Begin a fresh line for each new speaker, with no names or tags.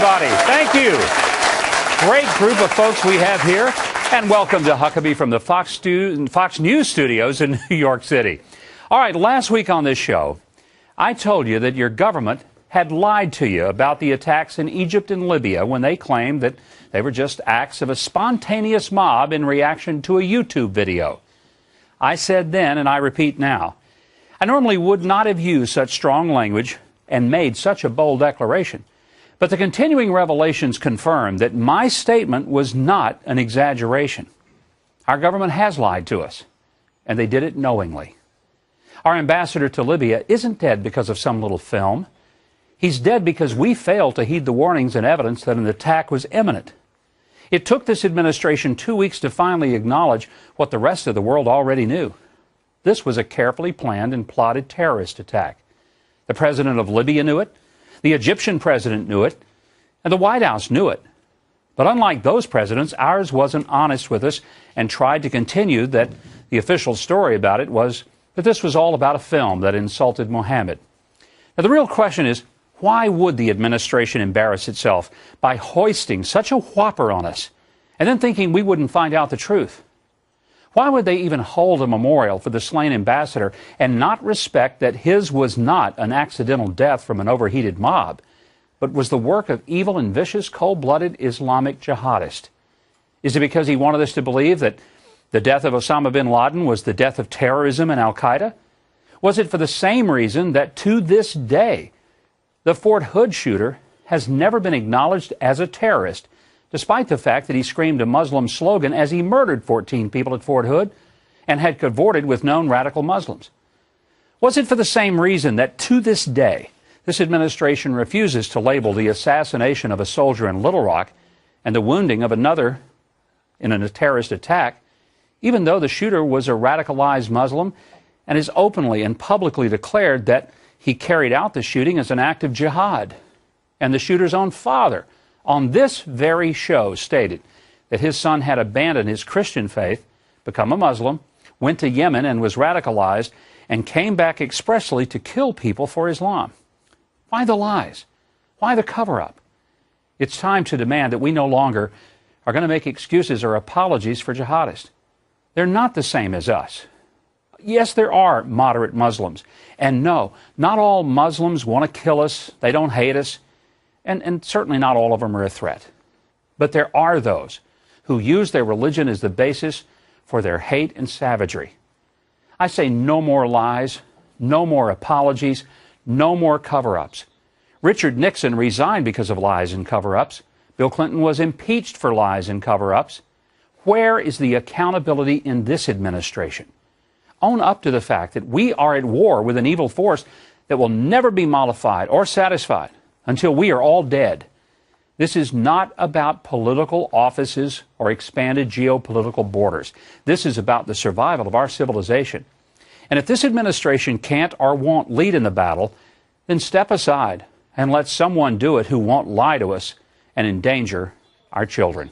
everybody. Thank you. Great group of folks we have here. And welcome to Huckabee from the Fox News studios in New York City. All right, last week on this show, I told you that your government had lied to you about the attacks in Egypt and Libya when they claimed that they were just acts of a spontaneous mob in reaction to a YouTube video. I said then, and I repeat now, I normally would not have used such strong language and made such a bold declaration. But the continuing revelations confirm that my statement was not an exaggeration. Our government has lied to us, and they did it knowingly. Our ambassador to Libya isn't dead because of some little film. He's dead because we failed to heed the warnings and evidence that an attack was imminent. It took this administration 2 weeks to finally acknowledge what the rest of the world already knew. This was a carefully planned and plotted terrorist attack. The president of Libya knew it. The Egyptian president knew it, and the White House knew it. But unlike those presidents, ours wasn't honest with us and tried to continue that the official story about it was that this was all about a film that insulted Mohammed. Now, the real question is, why would the administration embarrass itself by hoisting such a whopper on us and then thinking we wouldn't find out the truth? Why would they even hold a memorial for the slain ambassador and not respect that his was not an accidental death from an overheated mob, but was the work of evil and vicious, cold-blooded Islamic jihadists? Is it because he wanted us to believe that the death of Osama bin Laden was the death of terrorism and al-Qaeda? Was it for the same reason that to this day, the Fort Hood shooter has never been acknowledged as a terrorist, despite the fact that he screamed a Muslim slogan as he murdered 14 people at Fort Hood and had cavorted with known radical Muslims? Was it for the same reason that to this day, this administration refuses to label the assassination of a soldier in Little Rock and the wounding of another in a terrorist attack, even though the shooter was a radicalized Muslim and has openly and publicly declared that he carried out the shooting as an act of jihad? And the shooter's own father, on this very show, stated that his son had abandoned his Christian faith, become a Muslim, went to Yemen and was radicalized, and came back expressly to kill people for Islam. Why the lies? Why the cover-up? It's time to demand that we no longer are going to make excuses or apologies for jihadists. They're not the same as us. Yes, there are moderate Muslims. And no, not all Muslims want to kill us. They don't hate us. And certainly not all of them are a threat. But there are those who use their religion as the basis for their hate and savagery. I say no more lies, no more apologies, no more cover-ups. Richard Nixon resigned because of lies and cover-ups. Bill Clinton was impeached for lies and cover-ups. Where is the accountability in this administration? Own up to the fact that we are at war with an evil force that will never be mollified or satisfied until we are all dead. This is not about political offices or expanded geopolitical borders. This is about the survival of our civilization. And if this administration can't or won't lead in the battle, then step aside and let someone do it who won't lie to us and endanger our children.